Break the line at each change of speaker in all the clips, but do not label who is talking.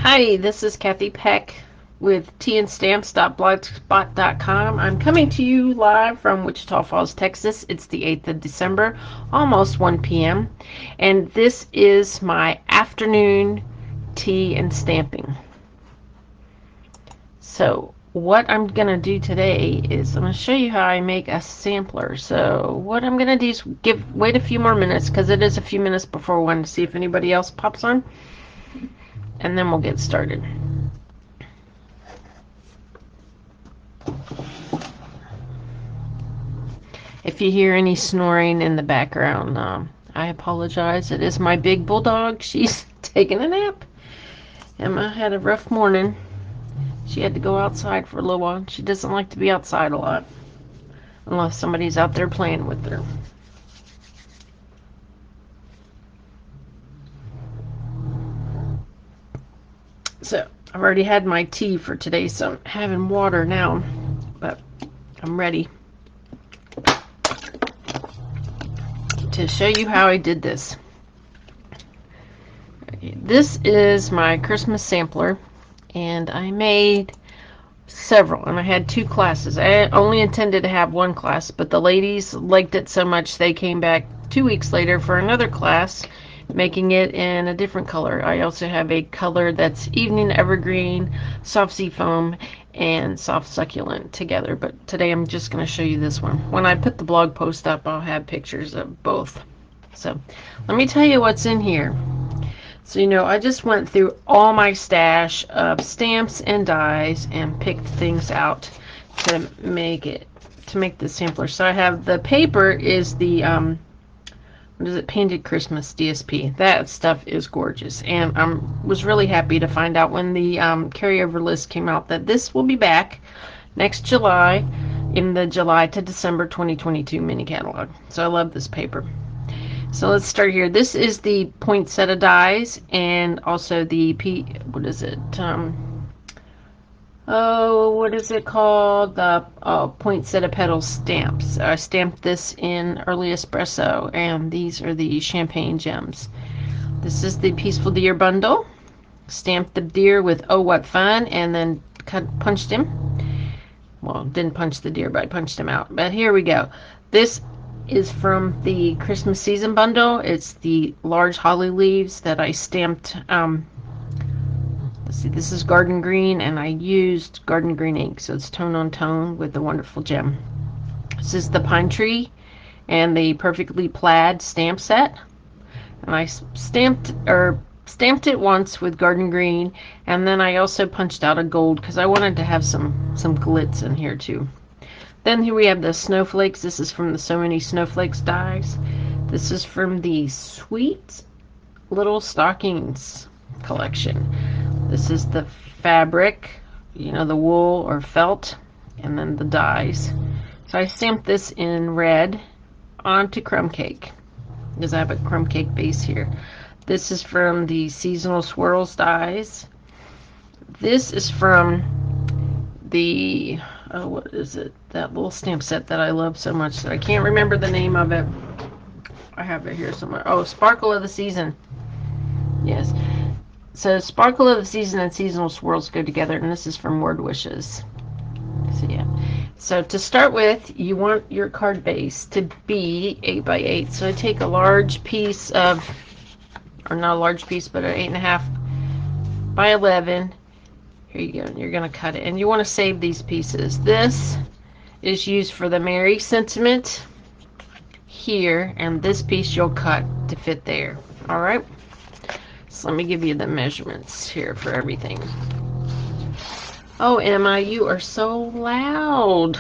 Hi, this is Kathy Peck with tndstamps.blogspot.com. I'm coming to you live from Wichita Falls, Texas. It's the 8th of December, almost 1 p.m. And this is my afternoon tea and stamping. So what I'm going to do today is I'm going to show you how I make a sampler. So what I'm going to do is wait a few more minutes because it is a few minutes before 1 to see if anybody else pops on. And then we'll get started. If you hear any snoring in the background, I apologize. It is my big bulldog. She's taking a nap. Emma had a rough morning. She had to go outside for a little while. She doesn't like to be outside a lot unless somebody's out there playing with her. So I've already had my tea for today, so I'm having water now, but I'm ready to show you how I did this. Okay, this is my Christmas sampler, and I made several, and I had 2 classes. I only intended to have 1 class, but the ladies liked it so much they came back 2 weeks later for another class, making it in a different color. I also have a color that's evening evergreen, soft sea foam, and soft succulent together, but today I'm just going to show you this one. When I put the blog post up, I'll have pictures of both. So let me tell you what's in here. So I just went through all my stash of stamps and dies and picked things out to make the sampler. So I have the paper is the what is it, Painted Christmas DSP. That stuff is gorgeous, and I was really happy to find out when the carryover list came out that this will be back next July in the July to December 2022 mini catalog. So I love this paper. So let's start here. This is the Poinsettia dies, and also the what is it? What is it called? The Poinsettia Petals stamps. I stamped this in Early Espresso, and these are the champagne gems. This is the Peaceful Deer bundle. Stamped the deer with "Oh What Fun," and then punched him. Well, didn't punch the deer, but I punched him out. But here we go. This is from the Christmas season bundle. It's the large holly leaves that I stamped. Let's see, this is garden green, and I used garden green ink, so it's tone on tone with the wonderful gem. This is the pine tree and the perfectly plaid stamp set, and I stamped it once with garden green, and then I also punched out a gold because I wanted to have some glitz in here too. Then here we have the snowflakes. This is from the So Many Snowflakes dies. This is from the Sweet Little Stockings collection. This is the fabric, the wool or felt, and then the dies. So I stamped this in red onto crumb cake because I have a crumb cake base here. This is from the Seasonal Swirls dies. This is from the what is it? That little stamp set that I love so much that I can't remember the name of it. I have it here somewhere. Oh, Sparkle of the Season. Yes. So Sparkle of the Season and Seasonal Swirls go together, and this is from Word Wishes. So yeah. So to start with, you want your card base to be 8 by 8. So I take a large piece of, or not a large piece, but an 8.5 by 11. Here you go. You're going to cut it, and you want to save these pieces. This is used for the Merry sentiment here, and this piece you'll cut to fit there. All right. So let me give you the measurements here for everything. Oh, Emma, you are so loud.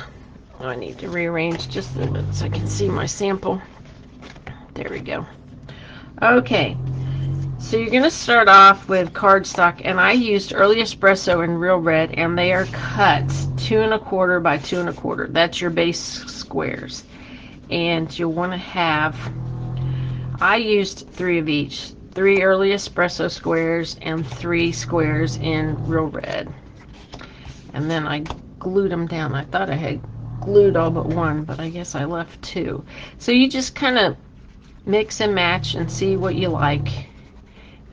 Oh, I need to rearrange just a little bit so I can see my sample. There we go. Okay. So you're going to start off with cardstock, and I used Early Espresso in Real Red, and they are cut 2 1/4 by 2 1/4. That's your base squares. And you'll want to have, I used 3 of each. 3 Early Espresso squares and 3 squares in Real Red. And then I glued them down. I thought I had glued all but 1, but I guess I left 2. So you just kind of mix and match and see what you like.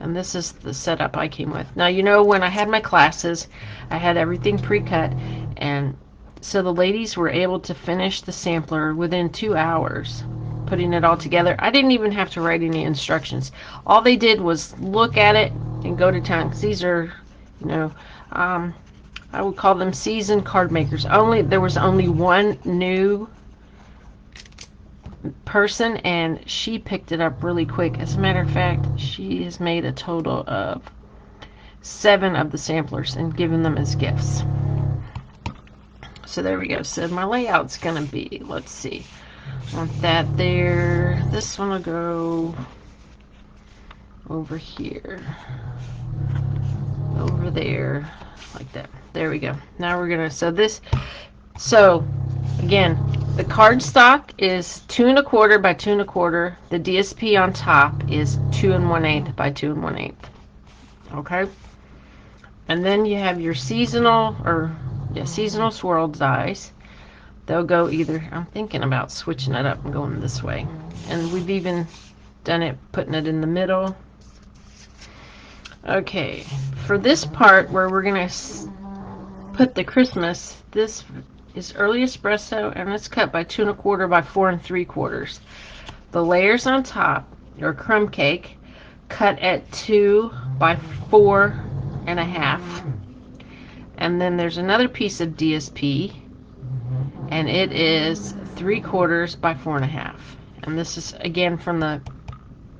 And this is the setup I came with. Now, you know, when I had my classes, I had everything pre-cut, and so the ladies were able to finish the sampler within 2 hours, putting it all together. I didn't even have to write any instructions. All they did was look at it and go to town, because these are, you know, I would call them seasoned card makers. There was only one new person, and she picked it up really quick. As a matter of fact, she has made a total of 7 of the samplers and given them as gifts. So there we go. So my layout's gonna be, let's see, I want that there. This one will go over here, over there, like that. There we go. Now we're gonna, so again, the cardstock is 2 1/4 by 2 1/4. The DSP on top is 2 1/8 by 2 1/8. Okay, and then you have your seasonal seasonal swirled dies. They'll go either. I'm thinking about switching it up and going this way, and we've even done it putting it in the middle. Okay, for this part where we're gonna put the Christmas, this is early espresso, and it's cut by 2 1/4 by 4 3/4. The layers on top are crumb cake, cut at 2 by 4 1/2, and then there's another piece of DSP, and it is 3/4 by 4 1/2, and this is again from the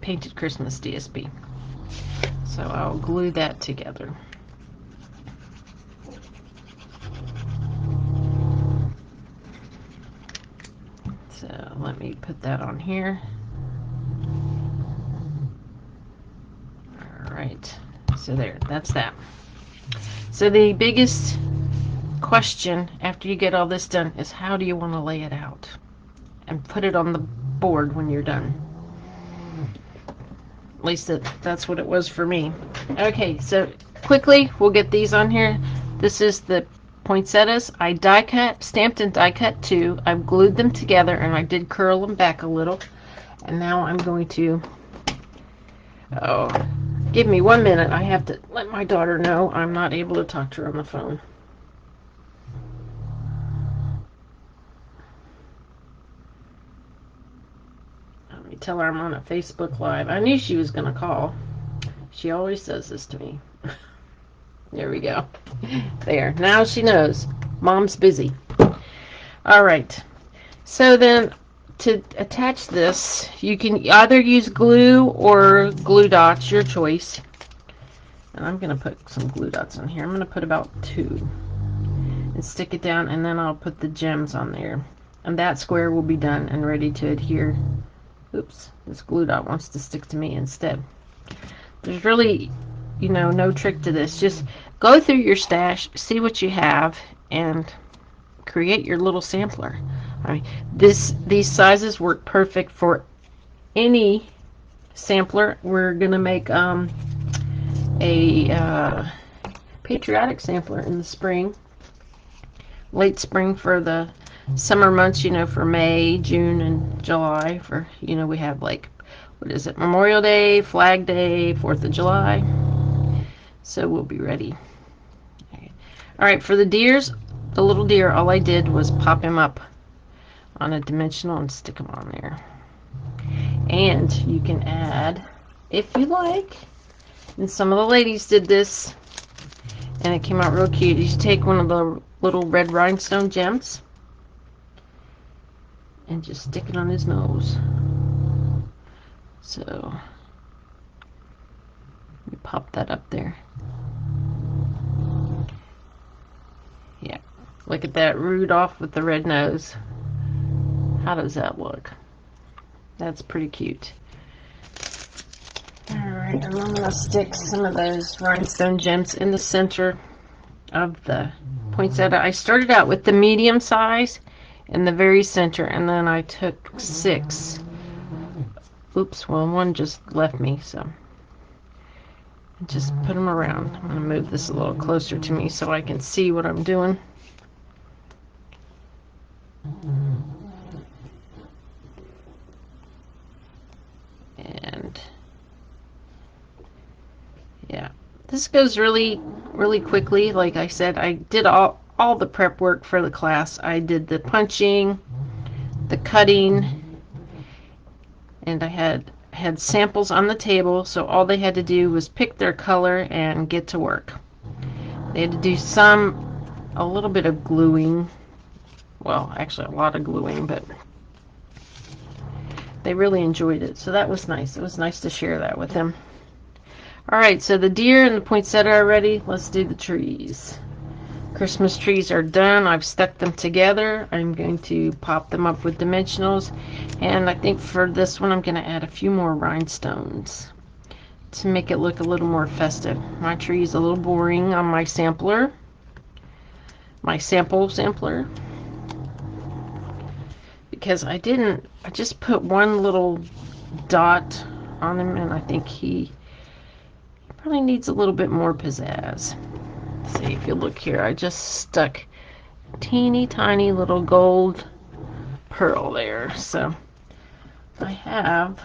Painted Christmas DSP. So I'll glue that together. So let me put that on here. All right, so there, that's that. So the biggest question after you get all this done is, how do you want to lay it out and put it on the board when you're done? At least that's what it was for me. Okay, so quickly we'll get these on here. This is the poinsettias. I die cut, stamped and die cut too. I've glued them together, and I did curl them back a little. And now I'm going to, give me 1 minute. I have to let my daughter know I'm not able to talk to her on the phone. Let me tell her I'm on a Facebook Live. I knew she was going to call. She always says this to me. There we go. There. Now she knows. Mom's busy. All right. So then, to attach this, you can either use glue or glue dots, your choice. And I'm going to put some glue dots on here. I'm going to put about 2 and stick it down, and then I'll put the gems on there. And that square will be done and ready to adhere. Oops, this glue dot wants to stick to me instead. There's really, no trick to this. Just go through your stash, see what you have, and create your little sampler. I mean, these sizes work perfect for any sampler. We're gonna make a patriotic sampler in the spring, late spring for the summer months. For May, June, and July. For we have like, what is it? Memorial Day, Flag Day, 4th of July. So we'll be ready. Okay. All right, for the deers, the little deer, all I did was pop him up on a dimensional and stick him on there. And you can add, if you like, and some of the ladies did this, and it came out real cute. You take one of the little red rhinestone gems and just stick it on his nose. So we pop that up there. Yeah, look at that Rudolph with the red nose. How does that look? That's pretty cute. Alright, and I'm going to stick some of those rhinestone gems in the center of the poinsettia. I started out with the medium size in the very center, and then I took 6. Oops, well, one just left me, so just put them around. I'm going to move this a little closer to me so I can see what I'm doing. And This goes really, really quickly. Like I said, I did all the prep work for the class. I did the punching, the cutting, and I had samples on the table, so all they had to do was pick their color and get to work. They had to do a little bit of gluing. Well, actually a lot of gluing, but they really enjoyed it, so that was nice. It was nice to share that with them. Alright, so the deer and the poinsettia are ready. Let's do the trees. Christmas trees are done. I've stuck them together. I'm going to pop them up with dimensionals, and I think for this one I'm going to add a few more rhinestones to make it look a little more festive. My tree is a little boring on my sampler, my sampler, because I just put one little dot on him, and I think he probably needs a little bit more pizzazz. See, if you look here, I just stuck teeny tiny little gold pearl there. So I have,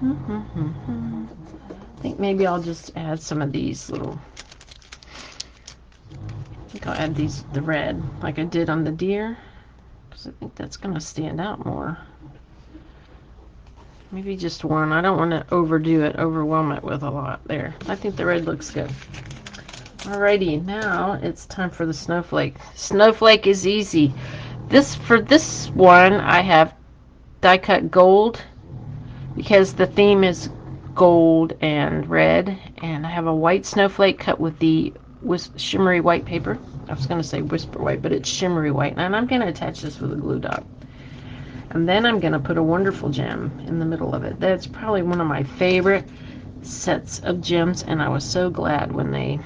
I think maybe I'll just add some of these little, I think I'll add the red like I did on the deer, because I think that's going to stand out more. Maybe just one. I don't want to overdo it, overwhelm it with a lot there. I think the red looks good. Alrighty, now it's time for the snowflake. Snowflake is easy. For this one, I have die cut gold because the theme is gold and red, and I have a white snowflake cut with the shimmery white paper. I was going to say whisper white, but it's shimmery white, and I'm going to attach this with a glue dot. And then I'm going to put a wonderful gem in the middle of it. That's probably one of my favorite sets of gems, and I was so glad when they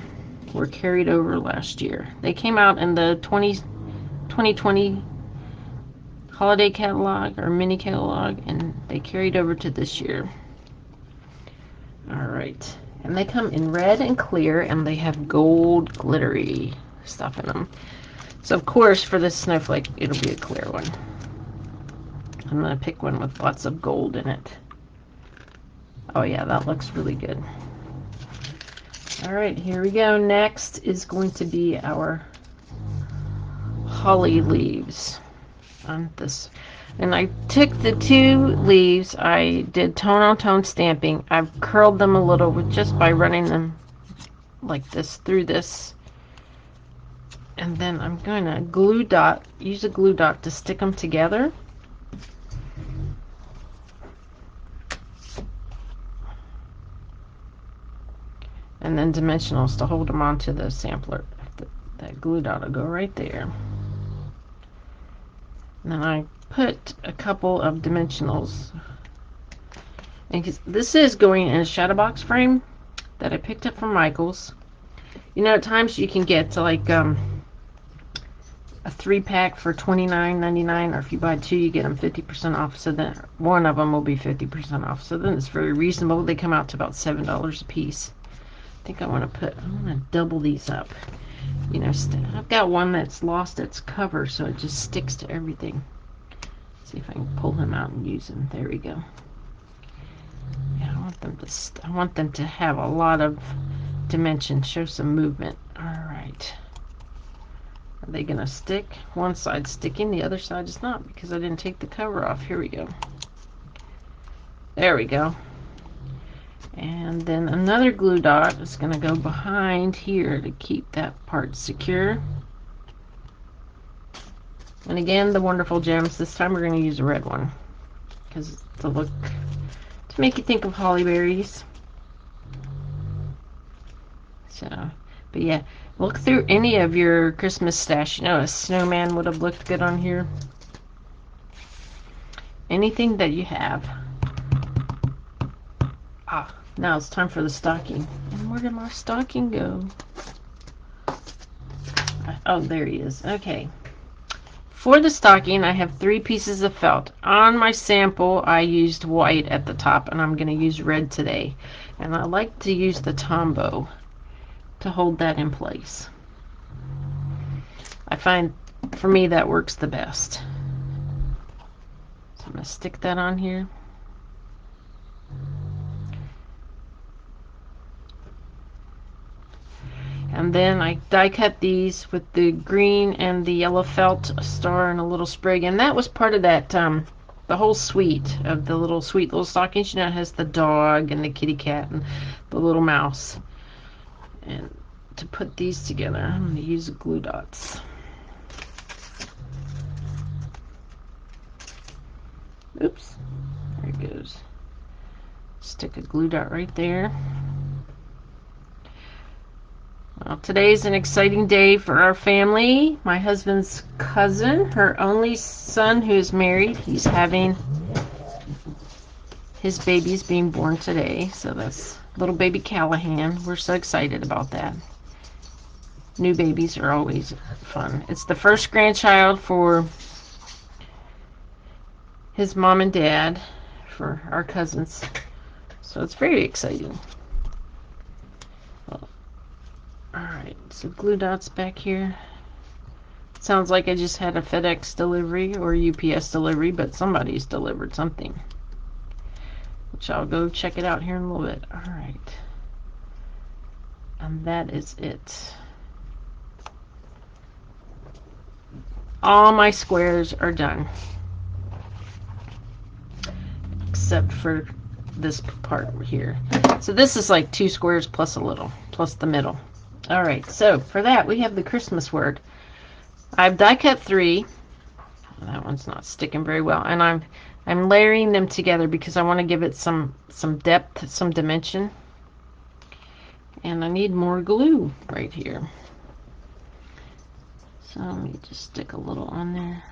were carried over last year. They came out in the 2020 holiday catalog or mini catalog, and they carried over to this year. Alright, and they come in red and clear, and they have gold glittery stuff in them. So of course for this snowflake it'll be a clear one. I'm going to pick one with lots of gold in it. Oh yeah, that looks really good. Alright, here we go. Next is going to be our holly leaves on this. And I took the two leaves, I did tone on tone stamping. I've curled them a little with just by running them like this through this. And then I'm going to use a glue dot to stick them together. And then dimensionals to hold them onto the sampler. That glue dot will go right there. And then I put a couple of dimensionals. And this is going in a shadow box frame that I picked up from Michael's. You know, at times you can get to like a 3-pack for $29.99, or if you buy 2 you get them 50% off, so then one of them will be 50% off, so then it's very reasonable. They come out to about $7 a piece. I think I want to double these up. You know, I've got one that's lost its cover, so it just sticks to everything. Let's see if I can pull him out and use him. There we go. Yeah, I want them to have a lot of dimension, show some movement. All right. Are they gonna stick? One side's sticking, the other side is not, because I didn't take the cover off. Here we go. There we go. And then another glue dot is going to go behind here to keep that part secure. And again, the wonderful gems. This time we're going to use a red one because to make you think of holly berries. So, but yeah, look through any of your Christmas stash. You know, a snowman would have looked good on here. Anything that you have. Ah. Now it's time for the stocking. And where did my stocking go? Oh, there he is. Okay. For the stocking, I have 3 pieces of felt. On my sample, I used white at the top, and I'm going to use red today. And I like to use the Tombow to hold that in place. I find, for me, that works the best. So I'm going to stick that on here. And then I die cut these with the green and the yellow felt, a star and a little sprig. And that was part of that, the whole suite of the little sweet little stockings. You know, it has the dog and the kitty cat and the little mouse. And to put these together, I'm going to use glue dots. Oops, there it goes. Stick a glue dot right there. Well, today's an exciting day for our family. My husband's cousin, her only son who's married, he's having his baby's being born today. So that's little baby Callahan. We're so excited about that. New babies are always fun. It's the first grandchild for his mom and dad, for our cousins. So it's very exciting. Alright, so glue dots back here. Sounds like I just had a FedEx delivery or UPS delivery, but somebody's delivered something. Which I'll go check it out here in a little bit. Alright. And that is it. All my squares are done. Except for this part here. So this is like 2 squares plus a little, plus the middle. Alright, so for that we have the Christmas word. I've die cut 3. That one's not sticking very well, and I'm layering them together because I want to give it some depth, some dimension. And I need more glue right here. So let me just stick a little on there.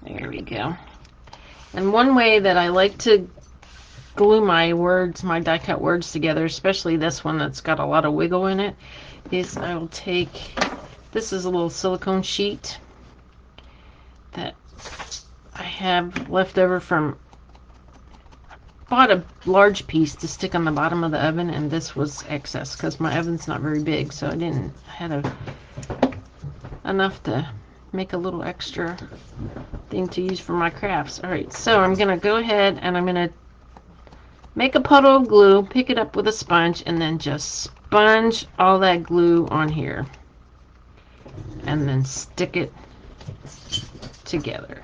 There we go. And one way that I like to glue my words, my die cut words together, especially this one that's got a lot of wiggle in it, is I will take, this is a little silicone sheet that I have left over from, bought a large piece to stick on the bottom of the oven, and this was excess because my oven's not very big, so I didn't had enough to make a little extra thing to use for my crafts. Alright, so I'm gonna go ahead and I'm gonna make a puddle of glue, pick it up with a sponge, and then just sponge all that glue on here. And then stick it together.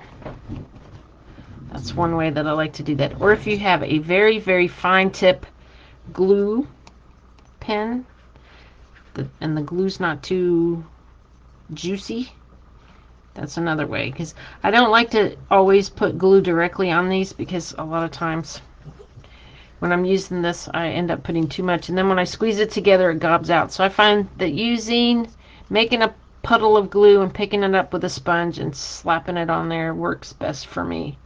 That's one way that I like to do that. Or if you have a very, very fine tip glue pen, and the glue's not too juicy, that's another way. Because I don't like to always put glue directly on these, because a lot of times when I'm using this, I end up putting too much, and then when I squeeze it together, it gobs out. So I find that making a puddle of glue and picking it up with a sponge and slapping it on there works best for me.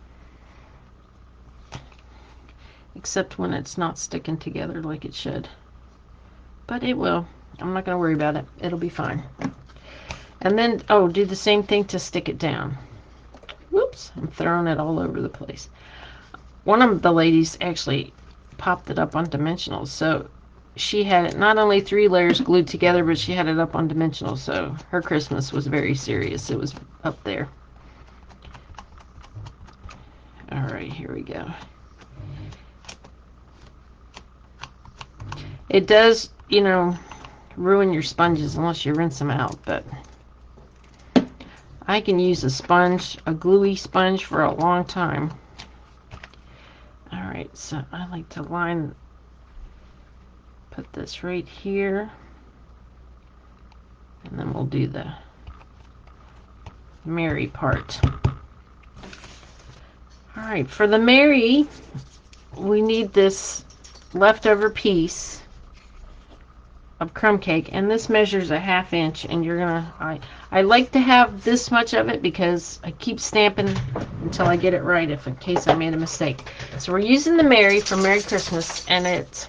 Except when it's not sticking together like it should. But it will. I'm not going to worry about it. It'll be fine. And then, oh, do the same thing to stick it down. Whoops, I'm throwing it all over the place. One of the ladies actually popped it up on dimensionals, so she had it not only 3 layers glued together, but she had it up on dimensionals, so her Christmas was very serious. It was up there. Alright, here we go. It does, you know, ruin your sponges unless you rinse them out, but I can use a sponge, a gluey sponge, for a long time. Alright, so I like to put this right here, and then we'll do the Mary part. Alright, for the Mary, we need this leftover piece of crumb cake, and this measures a 1/2 inch, and you're gonna, I like to have this much of it because I keep stamping until I get it right, if in case I made a mistake. So we're using the Mary for Merry Christmas, and it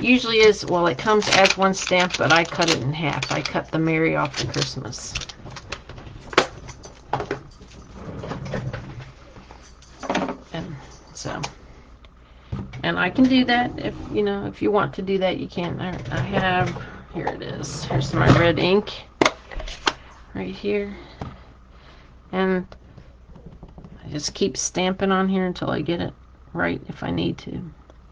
usually is, well, it comes as one stamp, but I cut it in half. I cut the Mary off the Christmas. And so, and I can do that if, you know, if you want to do that, you can. I have, here it is. Here's my red ink right here. And I just keep stamping on here until I get it right if I need to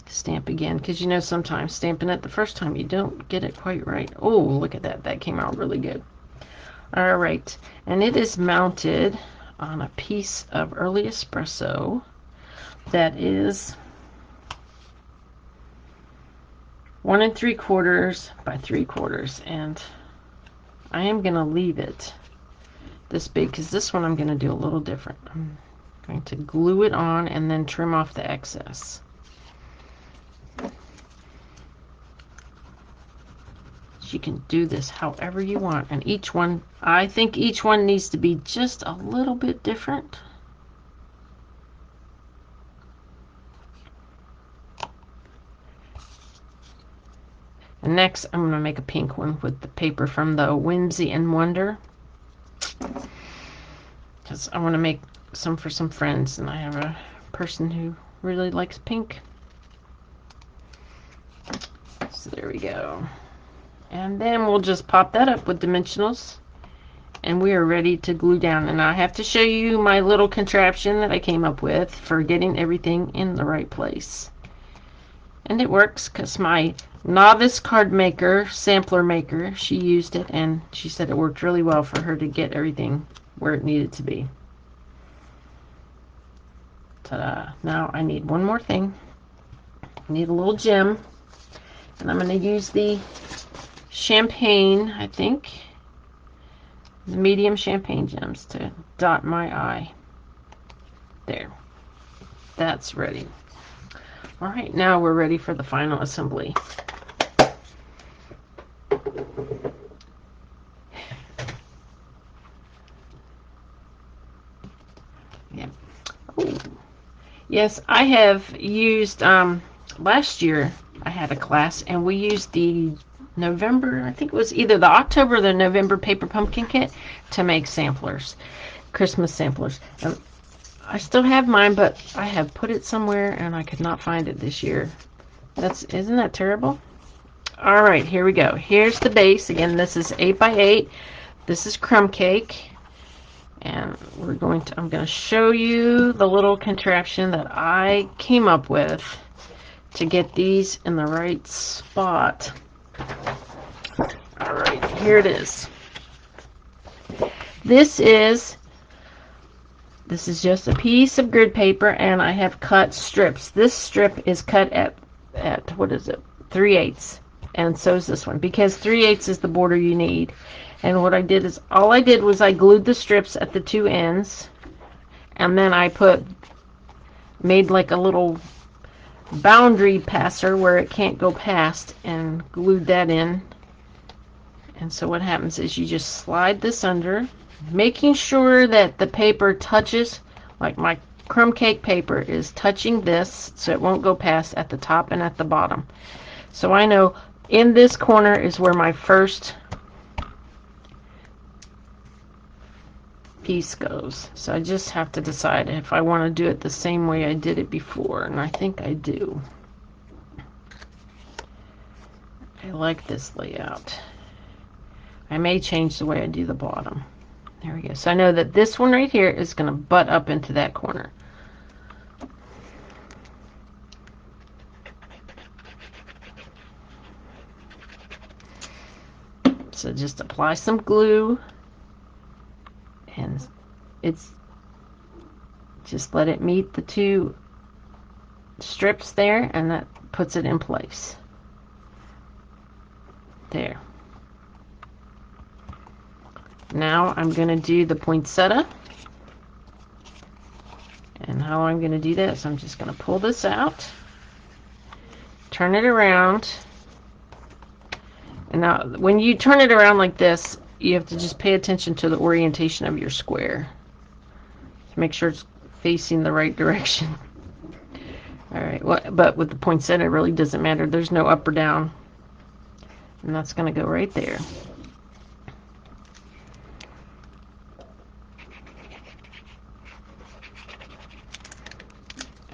stamp again, because you know sometimes stamping it the first time you don't get it quite right. Oh, look at that. That came out really good. All right, and it is mounted on a piece of early espresso that is 1 3/4 by 3/4, and I am going to leave it this big because this one I'm going to do a little different. I'm going to glue it on and then trim off the excess. You can do this however you want, and each one, I think each one needs to be just a little bit different. And next I'm going to make a pink one with the paper from the Whimsy and Wonder, because I want to make some for some friends, and I have a person who really likes pink. So there we go. And then we'll just pop that up with dimensionals, and we are ready to glue down. And I have to show you my little contraption that I came up with for getting everything in the right place. And it works because my novice card maker, sampler maker, she used it and she said it worked really well for her to get everything where it needed to be. Ta-da! Now I need one more thing. I need a little gem, and I'm going to use the champagne, I think, the medium champagne gems to dot my eye. There. That's ready. All right, now we're ready for the final assembly. Yeah. Oh. Yes, I have used, last year I had a class and we used the November, I think it was either the October or the November paper pumpkin kit to make samplers, Christmas samplers. I still have mine, but I have put it somewhere and I could not find it this year. Isn't that terrible? All right, here we go. Here's the base. Again, this is 8 by 8. This is crumb cake. And I'm going to show you the little contraption that I came up with to get these in the right spot. All right, here it is. This is just a piece of grid paper, and I have cut strips. This strip is cut at what is it, 3/8, and so is this one, because 3/8 is the border you need. And what I did is, all I did was I glued the strips at the two ends, and then I made like a little boundary passer where it can't go past, and glued that in. And so what happens is you just slide this under, making sure that the paper touches, like my crumb cake paper is touching this, so it won't go past at the top and at the bottom. So I know in this corner is where my first piece goes. So I just have to decide if I want to do it the same way I did it before, and I think I do. I like this layout. I may change the way I do the bottom. There we go. So I know that this one right here is going to butt up into that corner. So just apply some glue, and just let it meet the two strips there, and that puts it in place. There. Now I'm going to do the poinsettia. And how I'm going to do this, I'm just going to pull this out, turn it around. And now when you turn it around like this, you have to just pay attention to the orientation of your square to make sure it's facing the right direction. All right, well, but with the poinsettia, it really doesn't matter. There's no up or down. And that's going to go right there.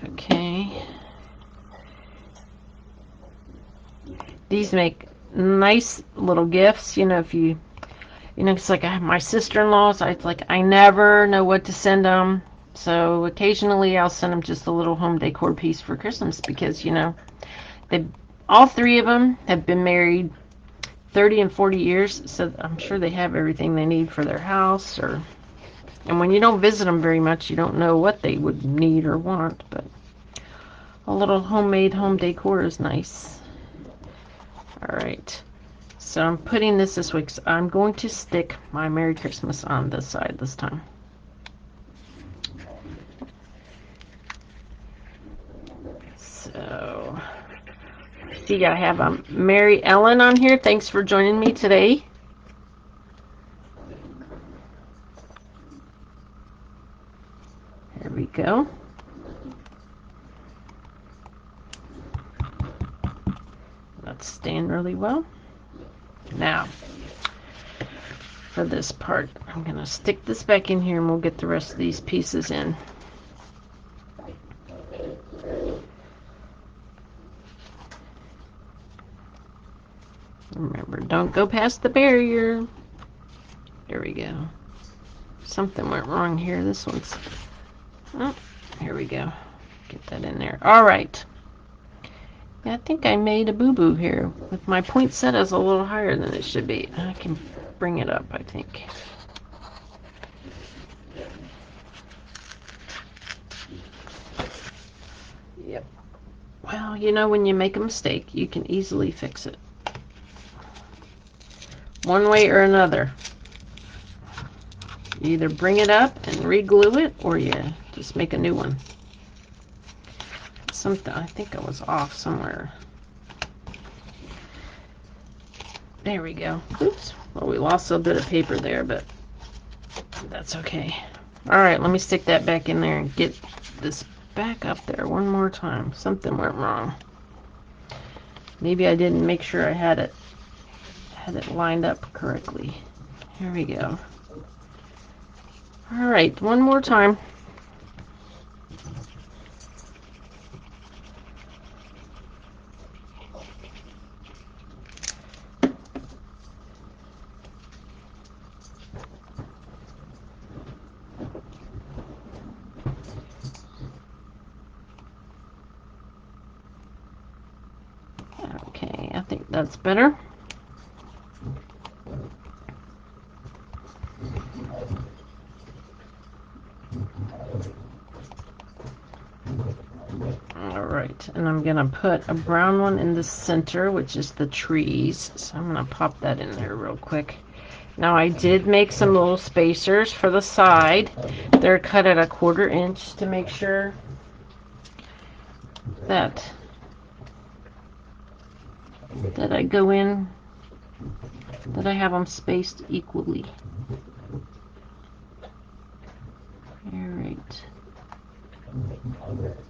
Okay. These make nice little gifts, you know, if it's like I have my sister-in-laws, I never know what to send them. So occasionally I'll send them just a little home decor piece for Christmas because, you know, they all three of them have been married 30 and 40 years, so I'm sure they have everything they need for their house. And when you don't visit them very much, you don't know what they would need or want, but a little homemade home decor is nice. All right, so I'm putting this way because I'm going to stick my Merry Christmas on this side this time. So, see, I have Mary Ellen on here. Thanks for joining me today. There we go. That's staying really well. Now, for this part, I'm going to stick this back in here and we'll get the rest of these pieces in. Remember, don't go past the barrier. There we go. Something went wrong here. This one's... Oh, here we go. Get that in there. All right. Yeah, I think I made a boo-boo here. With my poinsettias a little higher than it should be. I can bring it up, I think. Yep. Well, you know, when you make a mistake, you can easily fix it. One way or another. You either bring it up and re-glue it, or you just make a new one. Something, I think I was off somewhere. There we go. Oops. Well, we lost a bit of paper there, but that's okay. All right, let me stick that back in there and get this back up there one more time. Something went wrong. Maybe I didn't make sure I had it lined up correctly. Here we go. All right, one more time. Okay, I think that's better. Alright, and I'm going to put a brown one in the center, which is the trees. So I'm going to pop that in there real quick. Now I did make some little spacers for the side. They're cut at 1/4 inch to make sure that I go in, that I have them spaced equally. Alright.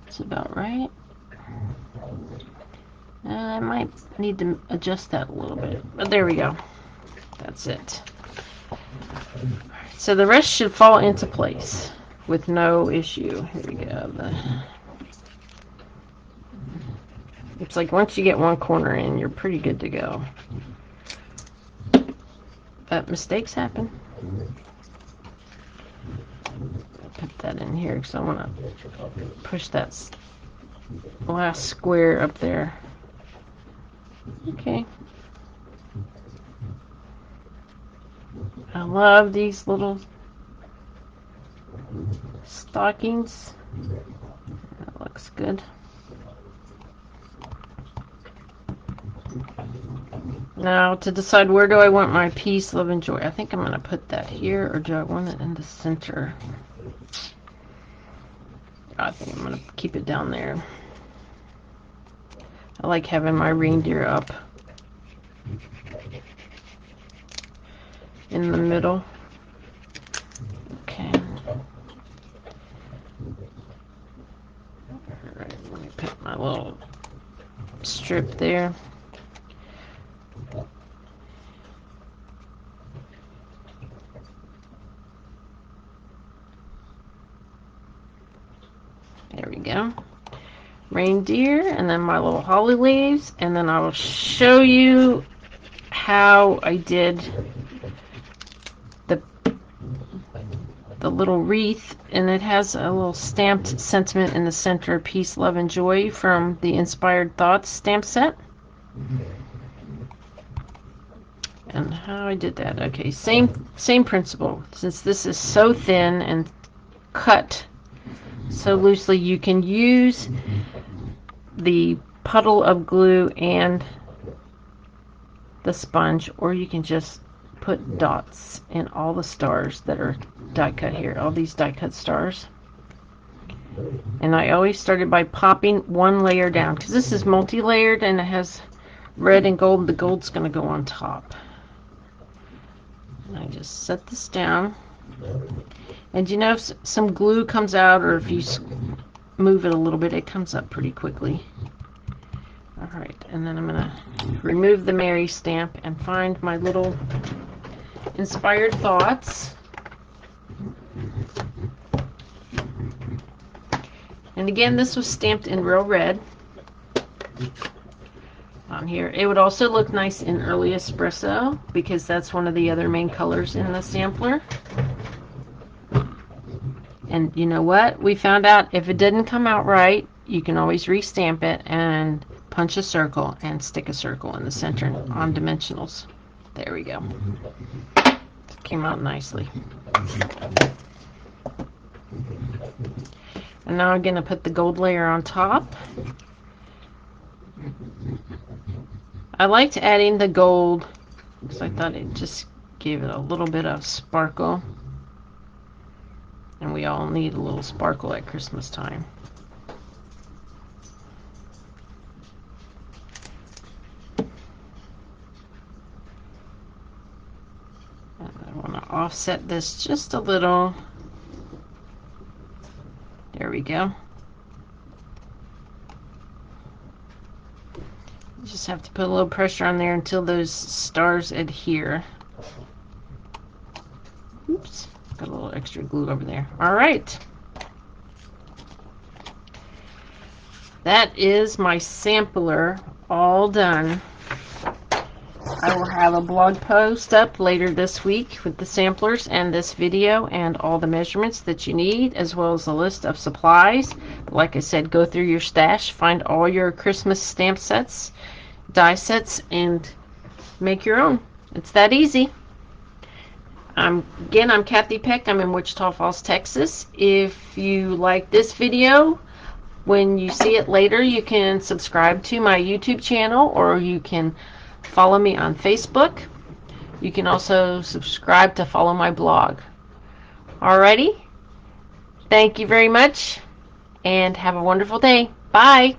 That's about right. I might need to adjust that a little bit, but there we go. That's it. So the rest should fall into place with no issue. Here we go. It's like once you get one corner in, you're pretty good to go. But mistakes happen. Put that in here because I want to push that last square up there. Okay. I love these little stockings. That looks good. Now to decide, where do I want my peace, love, and joy? I think I'm going to put that here, or do I want it in the center? I think I'm going to keep it down there. I like having my reindeer up in the middle. Okay. Alright, let me put my little strip there. There we go. Reindeer, and then my little holly leaves, and then I will show you how I did the little wreath, and it has a little stamped sentiment in the center: peace, love, and joy, from the Inspired Thoughts stamp set. And how I did that, okay, same principle. Since this is so thin and cut so loosely, you can use the puddle of glue and the sponge, or you can just put dots in all the stars that are die cut here, all these die cut stars. And I always started by popping one layer down, because this is multi-layered and it has red and gold. The gold's going to go on top. And I just set this down, and you know, if some glue comes out, or if you move it a little bit, it comes up pretty quickly. Alright, and then I'm going to remove the Mary stamp and find my little Inspired Thoughts. And again, this was stamped in real red on here. It would also look nice in early espresso, because that's one of the other main colors in the sampler. And you know what? We found out if it didn't come out right, you can always restamp it and punch a circle and stick a circle in the center on dimensionals. There we go. It came out nicely. And now I'm going to put the gold layer on top. I liked adding the gold because I thought it just gave it a little bit of sparkle. And we all need a little sparkle at Christmas time. And I want to offset this just a little. There we go. You just have to put a little pressure on there until those stars adhere. Oops, got a little extra glue over there. All right. That is my sampler all done. I will have a blog post up later this week with the samplers and this video and all the measurements that you need, as well as a list of supplies. Like I said, go through your stash, find all your Christmas stamp sets, die sets, and make your own. It's that easy. Again, I'm Kathy Peck. I'm in Wichita Falls, Texas. If you like this video, when you see it later, you can subscribe to my YouTube channel, or you can follow me on Facebook. You can also subscribe to follow my blog. Alrighty. Thank you very much, and have a wonderful day. Bye.